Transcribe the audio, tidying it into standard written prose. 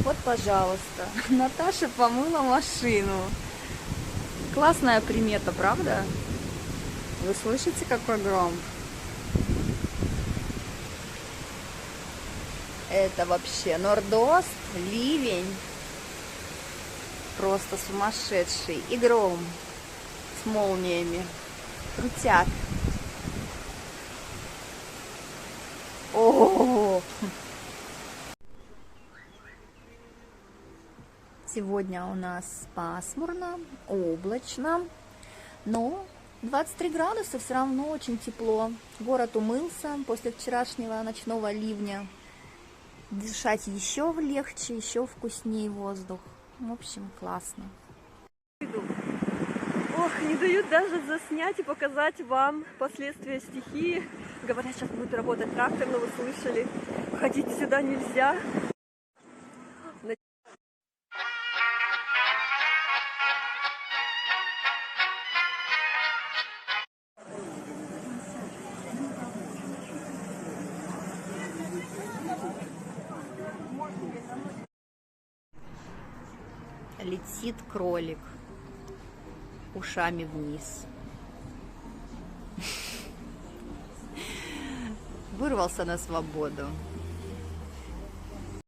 Вот, пожалуйста, Наташа помыла машину. Классная примета, правда? Вы слышите, какой гром? Это вообще нордост, ливень. Просто сумасшедший. И гром с молниями. Крутяк. О! Сегодня у нас пасмурно, облачно, но 23 градуса, все равно очень тепло. Город умылся после вчерашнего ночного ливня. Дышать еще легче, еще вкуснее воздух. В общем, классно. Ох, не дают даже заснять и показать вам последствия стихии. Говорят, сейчас будет работать трактор, но вы слышали, ходить сюда нельзя. Летит кролик ушами вниз. Вырвался на свободу.